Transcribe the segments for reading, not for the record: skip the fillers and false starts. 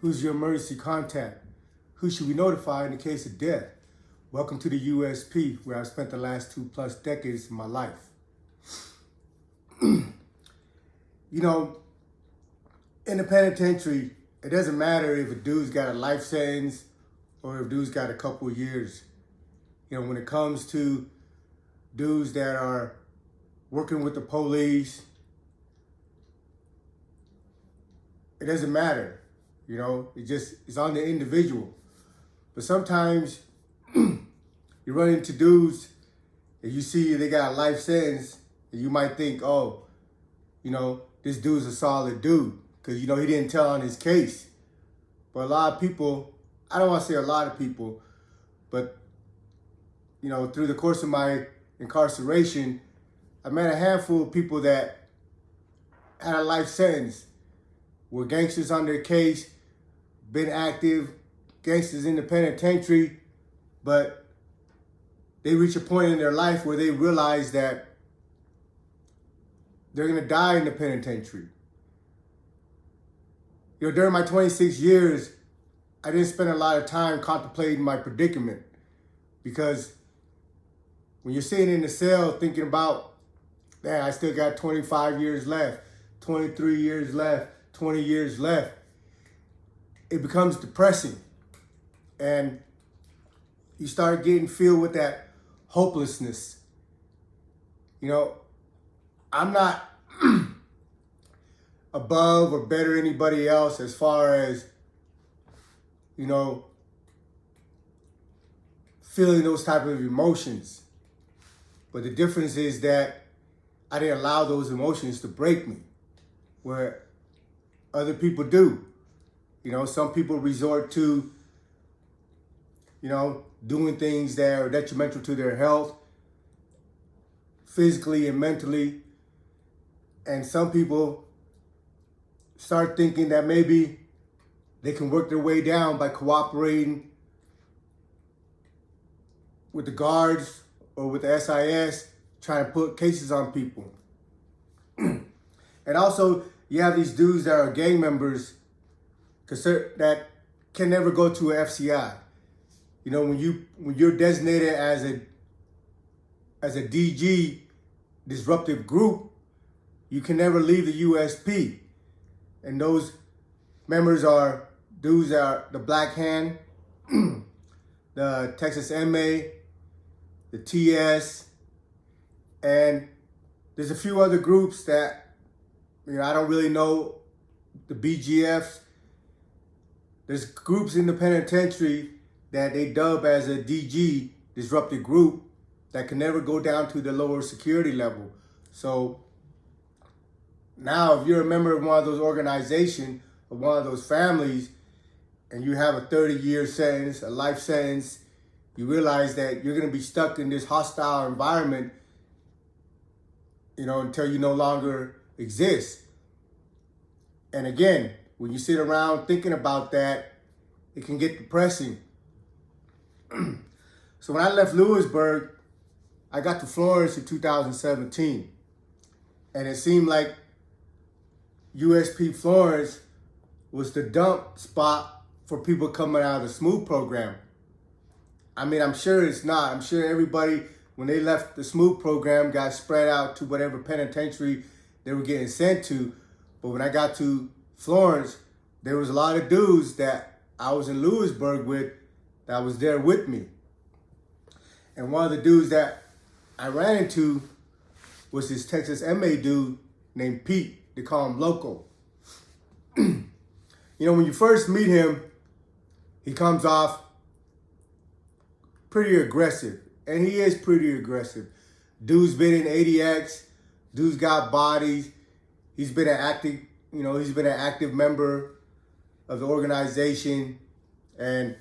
Who's your emergency contact? Who should we notify in the case of death? Welcome to the USP, where I've spent the last 2+ decades of my life. You know, in the penitentiary, it doesn't matter if a dude's got a life sentence or if a dude's got a couple of years. You know, when it comes to dudes that are working with the police, it doesn't matter. You know, it's on the individual. But sometimes you run into dudes and you see they got a life sentence and you might think, oh, you know, this dude's a solid dude because, you know, he didn't tell on his case. But a lot of people, I don't want to say a lot of people, but, you know, through the course of my incarceration, I met a handful of people that had a life sentence, were gangsters on their case, been active, gangsters in the penitentiary, but they reach a point in their life where they realize that they're gonna die in the penitentiary. You know, during my 26 years, I didn't spend a lot of time contemplating my predicament, because when you're sitting in the cell thinking about, man, I still got 25 years left, 23 years left, 20 years left, it becomes depressing. And you start getting filled with that hopelessness. You know, I'm not above or better than anybody else as far as, you know, feeling those type of emotions. But the difference is that I didn't allow those emotions to break me, where other people do. You know, some people resort to, you know, doing things that are detrimental to their health, physically and mentally. And some people start thinking that maybe they can work their way down by cooperating with the guards or with the SIS, trying to put cases on people. And also, you have these dudes that are gang members that can never go to an FCI. You know, when you're designated as a DG, disruptive group, you can never leave the USP. And those members are dudes that are the Black Hand, the Texas EME, the TS, and there's a few other groups that, you know, I don't really know, the BGFs. There's groups in the penitentiary that they dub as a DG, disruptive group, that can never go down to the lower security level. So now if you're a member of one of those organizations, or one of those families, and you have a 30-year sentence, a life sentence, you realize that you're gonna be stuck in this hostile environment, you know, until you no longer exist. And again, when you sit around thinking about that, it can get depressing. So when I left Lewisburg, I got to Florence in 2017. And it seemed like USP Florence was the dump spot for people coming out of the SMOOTH program. I mean, I'm sure it's not. I'm sure everybody, when they left the SMOOTH program, got spread out to whatever penitentiary they were getting sent to. But when I got to Florence, there was a lot of dudes that I was in Lewisburg with that was there with me. And one of the dudes that I ran into was this Texas EME dude named Pete. They call him Loco. You know, when you first meet him, he comes off pretty aggressive. And he is pretty aggressive. Dude's been in ADX. Dude's got bodies. He's been an active, you know, he's been an active member of the organization, and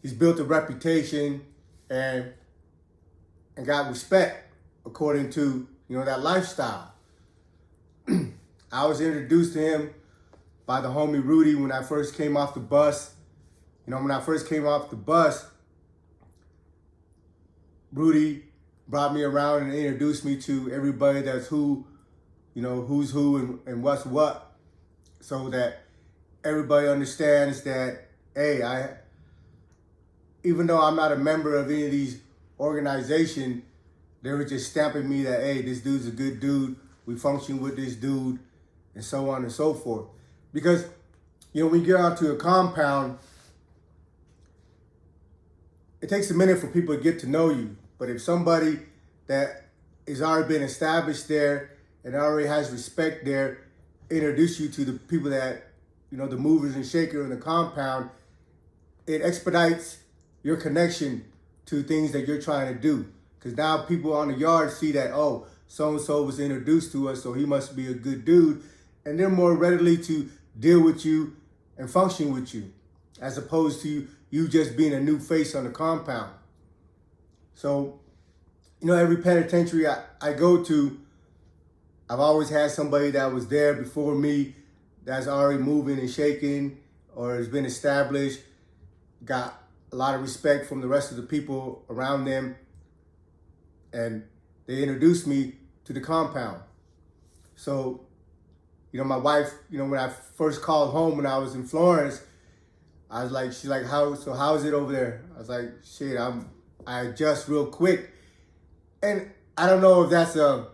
he's built a reputation and got respect according to, you know, that lifestyle. I was introduced to him by the homie Rudy when I first came off the bus. You know, when I first came off the bus, Rudy brought me around and introduced me to everybody that's who, you know, who's who and what's what, so that everybody understands that, hey, even though I'm not a member of any of these organizations, they were just stamping me that, hey, this dude's a good dude. We function with this dude, and so on and so forth. Because, when you get out to a compound, it takes a minute for people to get to know you. But if somebody that has already been established there and already has respect there introduce you to the people that, the movers and shakers in the compound, it expedites your connection to things that you're trying to do. Because now people on the yard see that, oh, so-and-so was introduced to us, so he must be a good dude. And they're more readily to deal with you and function with you, as opposed to you just being a new face on the compound. So, every penitentiary I go to, I've always had somebody that was there before me that's already moving and shaking or has been established, got a lot of respect from the rest of the people around them, and they introduced me to the compound. So, my wife, when I first called home when I was in Florence, I was like, she's like, how's it over there? I was like, shit, I adjust real quick. And I don't know if that's a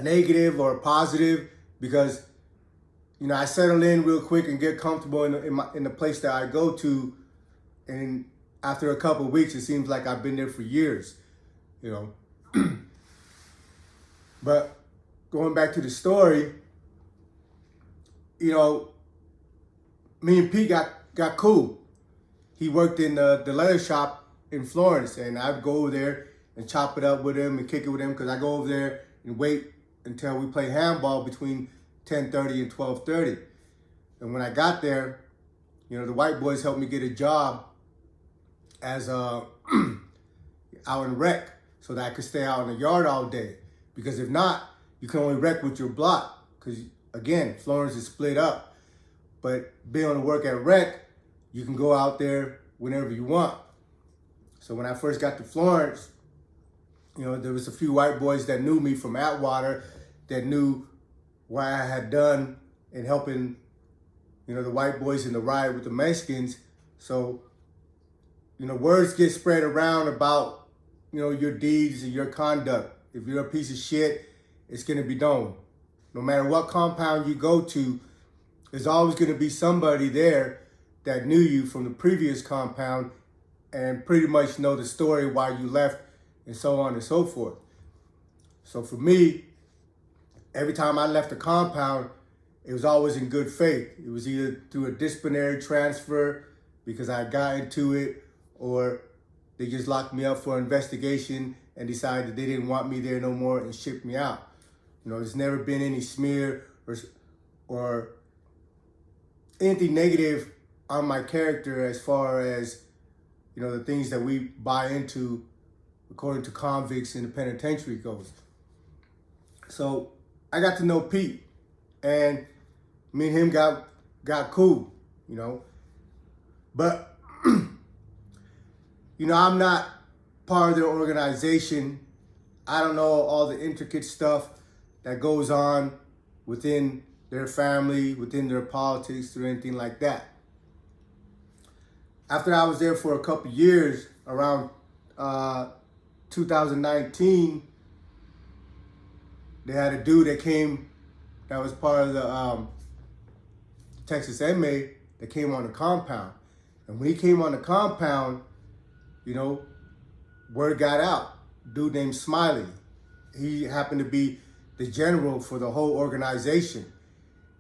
negative or a positive, because, I settle in real quick and get comfortable in the place that I go to. And after a couple of weeks, it seems like I've been there for years, But going back to the story, me and Pete got cool. He worked in the leather shop in Florence, and I'd go over there and chop it up with him and kick it with him, because I go over there and wait until we play handball between 10:30 and 12:30. And when I got there, the white boys helped me get a job as out in rec, so that I could stay out in the yard all day. Because if not, you can only rec with your block, because again, Florence is split up. But being able to work at rec, you can go out there whenever you want. So when I first got to Florence, there was a few white boys that knew me from Atwater, that knew what I had done in helping, the white boys in the riot with the Mexicans. So, words get spread around about, your deeds and your conduct. If you're a piece of shit, it's going to be known. No matter what compound you go to, there's always going to be somebody there that knew you from the previous compound and pretty much know the story why you left and so on and so forth. So for me, every time I left the compound, it was always in good faith. It was either through a disciplinary transfer because I got into it, or they just locked me up for an investigation and decided that they didn't want me there no more and shipped me out. There's never been any smear or anything negative on my character as far as, the things that we buy into according to convicts in the penitentiary goes. So I got to know Pete, and me and him got cool, But, I'm not part of their organization. I don't know all the intricate stuff that goes on within their family, within their politics, or anything like that. After I was there for a couple of years, around 2019, they had a dude that came, that was part of the Texas EME, that came on the compound. And when he came on the compound, word got out. Dude named Smiley. He happened to be the general for the whole organization.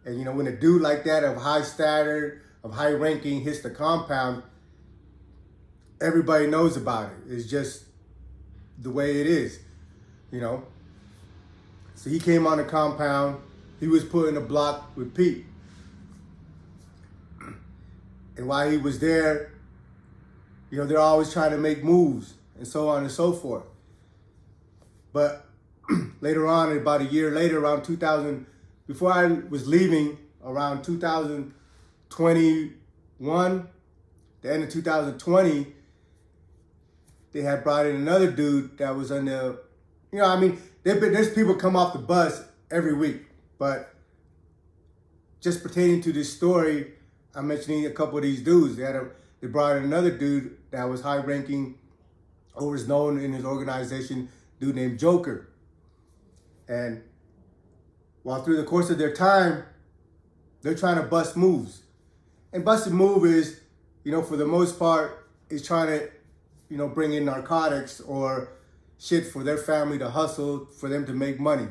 And when a dude like that of high stature, of high ranking hits the compound, everybody knows about it. It's just the way it is, So he came on the compound. He was put in a block with Pete. And while he was there, they're always trying to make moves and so on and so forth. But later on, about a year later, around 2000, before I was leaving, around 2021, the end of 2020, they had brought in another dude that was on the, there's people come off the bus every week, but just pertaining to this story, I'm mentioning a couple of these dudes. They brought in another dude that was high ranking, or was known in his organization, dude named Joker. And while through the course of their time, they're trying to bust moves. And busting move is, for the most part, is trying to, bring in narcotics or shit for their family to hustle, for them to make money.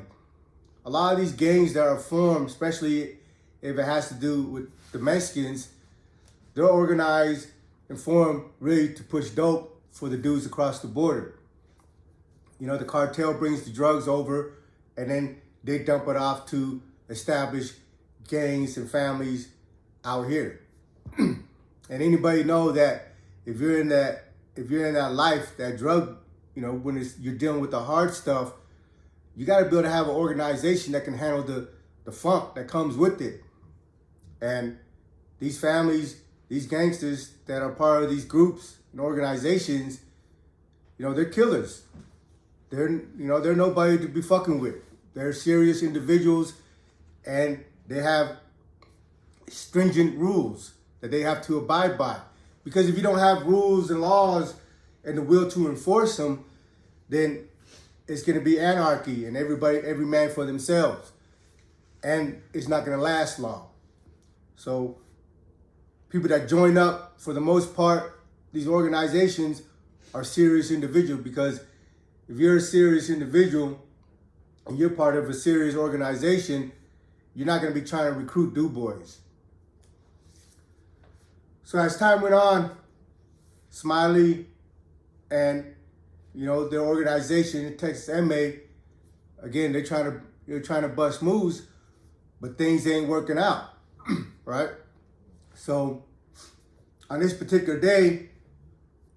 A lot of these gangs that are formed, especially if it has to do with the Mexicans, they're organized and formed really to push dope for the dudes across the border. The cartel brings the drugs over, and then they dump it off to establish gangs and families out here. And anybody know that if you're in that life, that drug, when you're dealing with the hard stuff, you got to be able to have an organization that can handle the funk that comes with it. And these families, these gangsters that are part of these groups and organizations, they're killers. They're nobody to be fucking with. They're serious individuals, and they have stringent rules that they have to abide by. Because if you don't have rules and laws and the will to enforce them, then it's going to be anarchy and every man for themselves. And it's not going to last long. So people that join up, for the most part, these organizations are serious individuals, because if you're a serious individual and you're part of a serious organization, you're not going to be trying to recruit do-boys. So as time went on, Smiley and their organization, Texas EME, again, they're trying to bust moves, but things ain't working out, right? So on this particular day,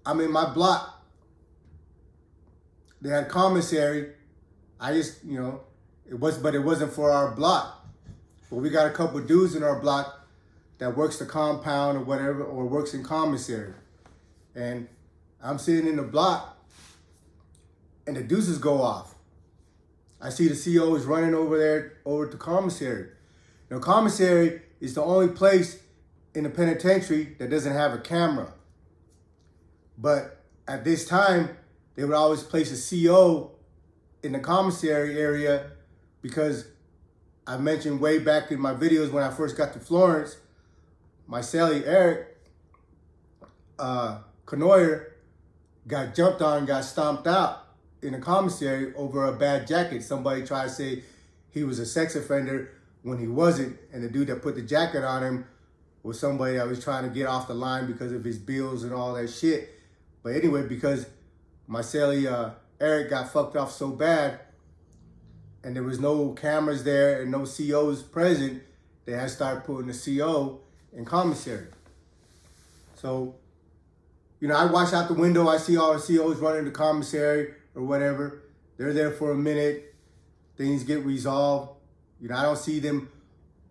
I'm in my block. They had commissary. I just, it wasn't for our block. But we got a couple of dudes in our block that works the compound or whatever, or works in commissary. And I'm sitting in the block, and the deuces go off. I see the CO is running over to commissary. Commissary is the only place in the penitentiary that doesn't have a camera. But at this time, they would always place a CO in the commissary area, because I mentioned way back in my videos when I first got to Florence, my cellie, Eric Canoyer, got jumped on and got stomped out in the commissary over a bad jacket. Somebody tried to say he was a sex offender when he wasn't, and the dude that put the jacket on him was somebody that was trying to get off the line because of his bills and all that shit. But anyway, because my cellie, Eric, got fucked off so bad, and there was no cameras there and no COs present, they had to start putting the CO in commissary. So, I watch out the window, I see all the COs running to commissary or whatever. They're there for a minute, things get resolved. I don't see them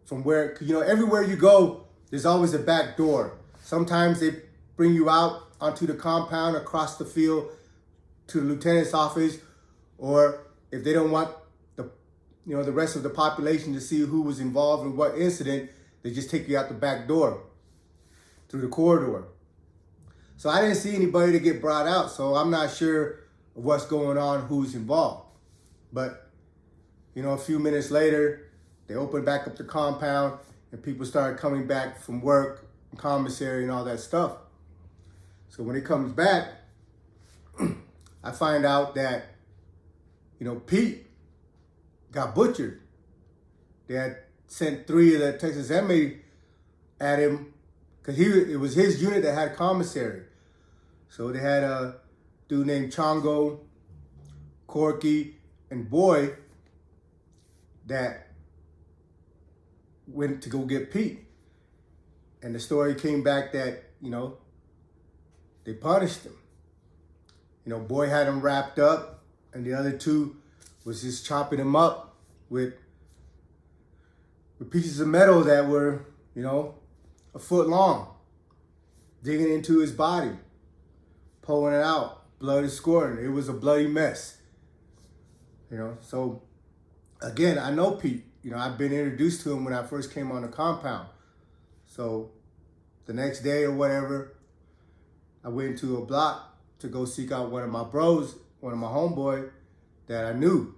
from where, everywhere you go, there's always a back door. Sometimes they bring you out onto the compound, across the field to the lieutenant's office, or if they don't want the rest of the population to see who was involved in what incident, they just take you out the back door through the corridor. So I didn't see anybody to get brought out, so I'm not sure of what's going on, who's involved. But a few minutes later, they opened back up the compound, and people started coming back from work, and commissary, and all that stuff. So when it comes back, I find out that, Pete got butchered. They had sent 3 of the Texas EME at him, because it was his unit that had commissary. So they had a dude named Chongo, Corky, and Boy that went to go get Pete. And the story came back that, they punished him. Boy had him wrapped up, and the other 2 was just chopping him up with pieces of metal that were, a foot long, digging into his body, pulling it out, blood is squirting. It was a bloody mess. So again, I know Pete. I've been introduced to him when I first came on the compound. So the next day or whatever, I went into a block to go seek out one of my bros, one of my homeboy that I knew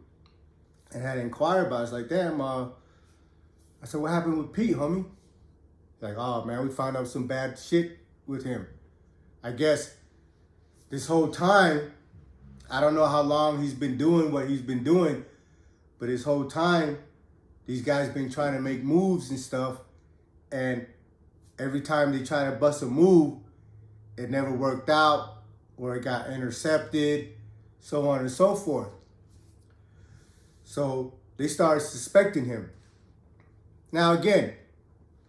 and had inquired about. I was like, damn, I said, what happened with Pete, homie? Like, oh man, we found out some bad shit with him. I guess this whole time, I don't know how long he's been doing what he's been doing, but this whole time, these guys been trying to make moves and stuff, and every time they try to bust a move, it never worked out, or it got intercepted, so on and so forth. So they started suspecting him. Now again,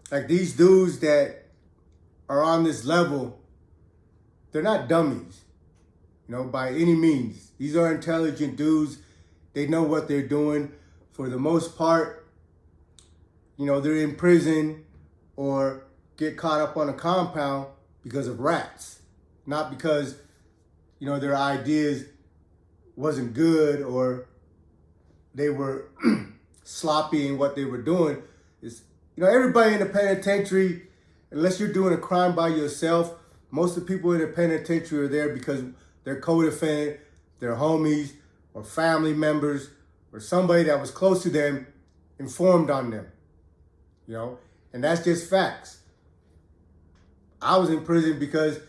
like these dudes that are on this level, they're not dummies, you know, by any means. These are intelligent dudes. They know what they're doing. For the most part, you know, they're in prison or get caught up on a compound because of rats, not because, you know, their ideas wasn't good or they were sloppy in what they were doing. It's, you know, everybody in the penitentiary, unless you're doing a crime by yourself, most of the people in the penitentiary are there because they're co-defendant, they're homies or family members or somebody that was close to them informed on them, you know, and that's just facts. I was in prison because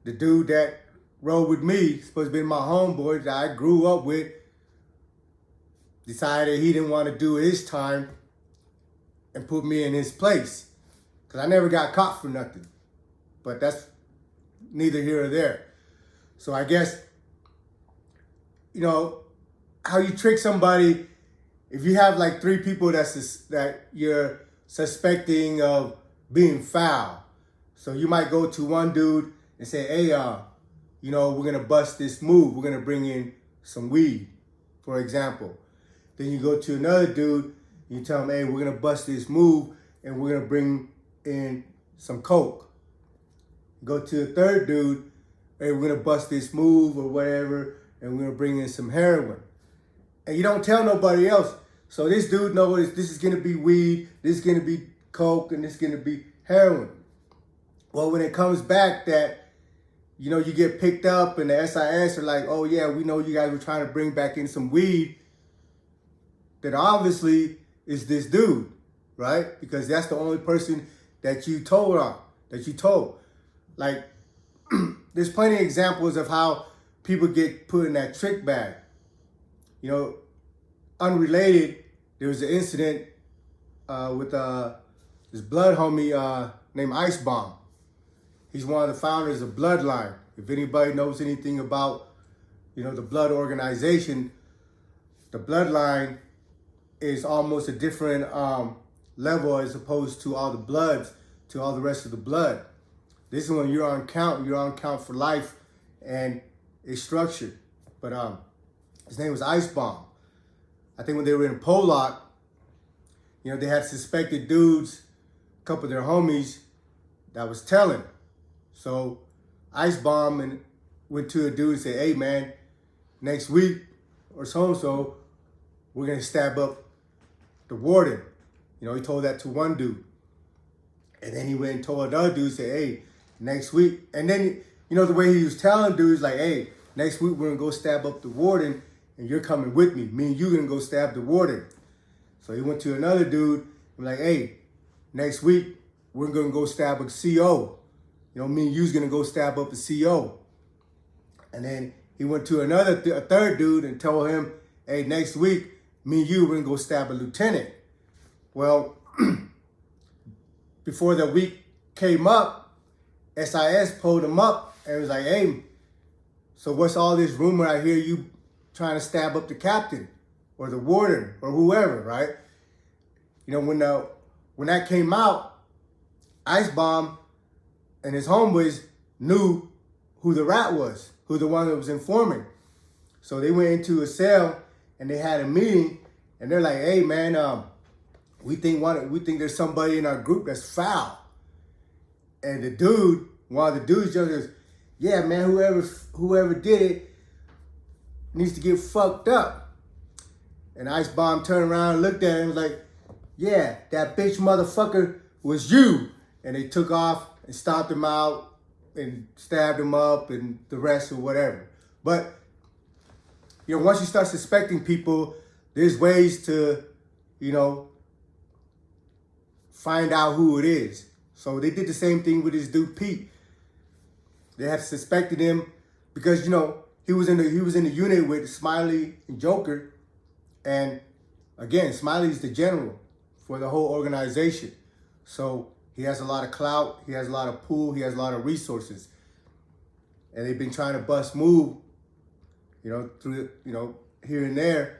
the dude that rode with me, supposed to be my homeboy that I grew up with, decided he didn't want to do his time and put me in his place. Because I never got caught for nothing. But that's neither here or there. So I guess, you know, how you trick somebody, if you have like 3 people that you're suspecting of being foul. So you might go to one dude and say, hey, you know, we're going to bust this move. We're going to bring in some weed, for example. Then you go to another dude, you tell him, hey, we're going to bust this move and we're going to bring in some coke. Go to a third dude, hey, we're going to bust this move or whatever, and we're going to bring in some heroin. And you don't tell nobody else. So this dude knows this is going to be weed, this is going to be coke, and this is going to be heroin. Well, when it comes back that, you know, you get picked up and the SIS are like, oh yeah, we know you guys were trying to bring back in some weed, then obviously is this dude, right? Because that's the only person that you told on, that you told. Like, there's plenty of examples of how people get put in that trick bag. You know, unrelated, there was an incident with this blood homie named Ice Bomb. He's one of the founders of Bloodline. If anybody knows anything about, you know, the blood organization, the Bloodline is almost a different level as opposed to all the bloods, to all the rest of the blood. This is when you're on count for life, and it's structured. But his name was Ice Bomb. I think when they were in Pollock, you know, they had suspected dudes, a couple of their homies, that was telling. So Ice Bomb went to a dude and said, hey man, next week or so, we're gonna stab up the warden. You know, he told that to one dude. And then he went and told another dude, said, hey, next week. And then, you know, the way he was telling dudes, like, hey, next week we're gonna go stab up the warden and you're coming with me. Me and you gonna go stab the warden. So he went to another dude and like, hey, next week we're gonna go stab a CO. You know, me and you's gonna go stab up a CO. And then he went to a third dude and told him, hey, next week, me and you, we're gonna go stab a lieutenant. Well, before the week came up, SIS pulled him up and was like, hey, so what's all this rumor I hear you trying to stab up the captain or the warden or whoever, right? You know, when that came out, Ice Bomb and his homeboys knew who the rat was, who the one that was informing. So they went into a cell and they had a meeting and they're like, hey man, we think there's somebody in our group that's foul. And the dude, one of the dudes just goes, yeah man, whoever did it needs to get fucked up. And Ice Bomb turned around and looked at him and was like, yeah, that bitch motherfucker was you. And they took off and stomped him out and stabbed him up and the rest or whatever. But, you know, once you start suspecting people, there's ways to, you know, find out who it is. So they did the same thing with this dude Pete. They had suspected him because, you know, he was in the unit with Smiley and Joker, and again, Smiley's the general for the whole organization. So he has a lot of clout, he has a lot of pull, he has a lot of resources. And they've been trying to bust move, you know, through, you know, here and there.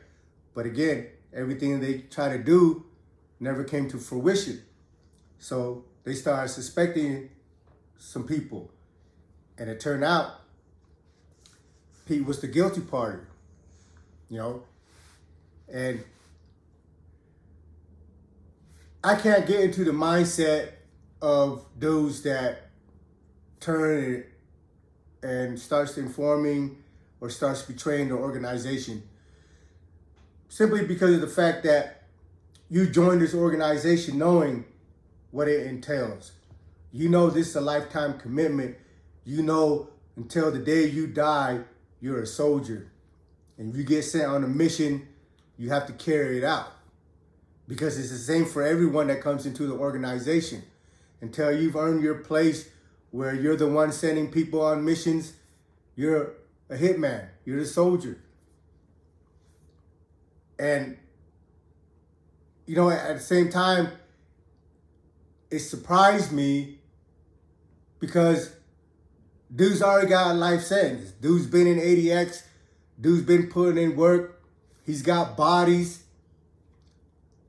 But again, everything they try to do never came to fruition. So they started suspecting some people. And it turned out Pete was the guilty party, you know. And I can't get into the mindset of those that turn and starts informing or starts betraying the organization, simply because of the fact that you joined this organization knowing what it entails. You know this is a lifetime commitment. You know until the day you die, you're a soldier. And if you get sent on a mission, you have to carry it out. Because it's the same for everyone that comes into the organization. Until you've earned your place where you're the one sending people on missions, you're a hitman, you're the soldier. And, you know, at the same time, it surprised me because dude's already got a life sentence. Dude's been in ADX, dude's been putting in work, he's got bodies.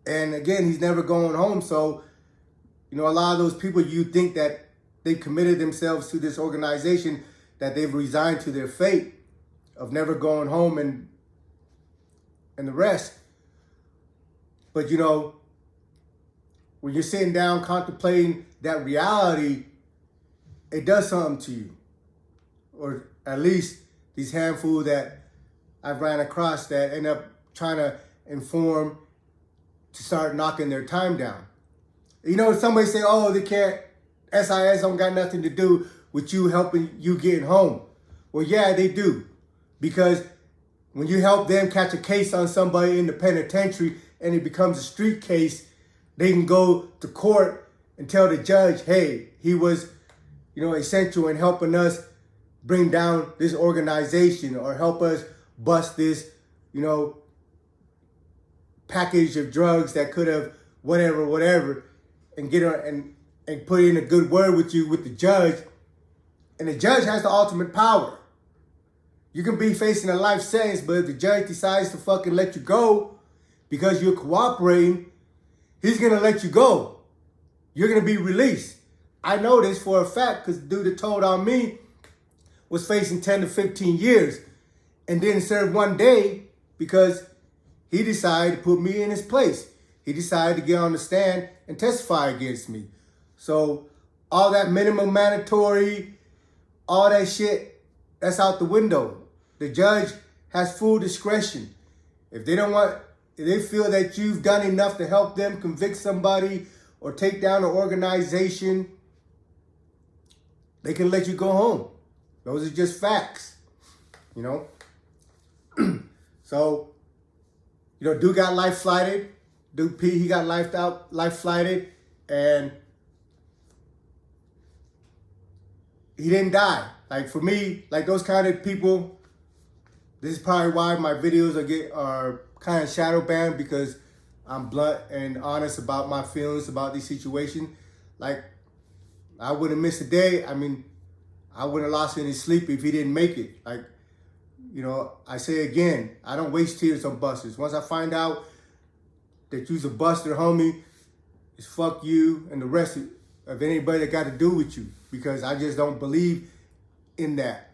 And again, he's never going home. So, you know, a lot of those people, you think that they committed themselves to this organization, that they've resigned to their fate of never going home and the rest. But, you know, when you're sitting down contemplating that reality, it does something to you. Or at least these handful that I've ran across that end up trying to inform to start knocking their time down. You know, somebody say, oh, they can't, SIS don't got nothing to do with you helping you getting home. Well, yeah, they do. Because when you help them catch a case on somebody in the penitentiary and it becomes a street case, they can go to court and tell the judge, hey, he was, you know, essential in helping us bring down this organization or help us bust this, you know, package of drugs that could have whatever, and get her and put in a good word with you with the judge. And the judge has the ultimate power. You can be facing a life sentence, but if the judge decides to fucking let you go because you're cooperating, he's gonna let you go. You're gonna be released. I know this for a fact because the dude that told on me was facing 10 to 15 years and didn't serve one day because he decided to put me in his place. He decided to get on the stand and testify against me. So all that minimum mandatory, all that shit, that's out the window. The judge has full discretion. If they feel that you've done enough to help them convict somebody or take down an organization, they can let you go home. Those are just facts, you know? So, you know, dude got life flighted. Dude P, he got life flighted, and he didn't die. Like for me, like those kind of people, this is probably why my videos are kind of shadow banned, because I'm blunt and honest about my feelings about these situations. Like, I wouldn't miss a day. I mean, I wouldn't have lost any sleep if he didn't make it. Like, you know, I say again, I don't waste tears on busters. Once I find out that you's a buster, homie, it's fuck you and the rest of anybody that got to do with you, because I just don't believe in that.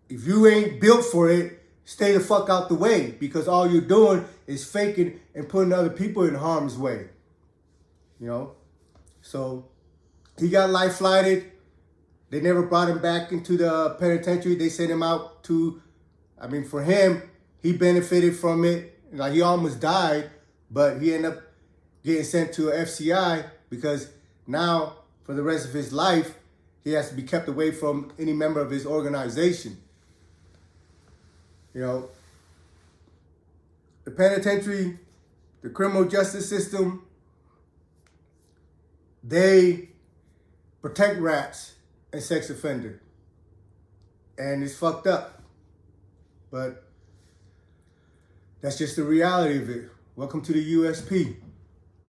If you ain't built for it, stay the fuck out the way, because all you're doing is faking and putting other people in harm's way. You know? So he got life flighted. They never brought him back into the penitentiary. They sent him out to, I mean, for him, he benefited from it. Like, he almost died, but he ended up getting sent to a FCI because now for the rest of his life, he has to be kept away from any member of his organization. You know, the penitentiary, the criminal justice system, they protect rats and sex offenders. And it's fucked up. But that's just the reality of it. Welcome to the USP.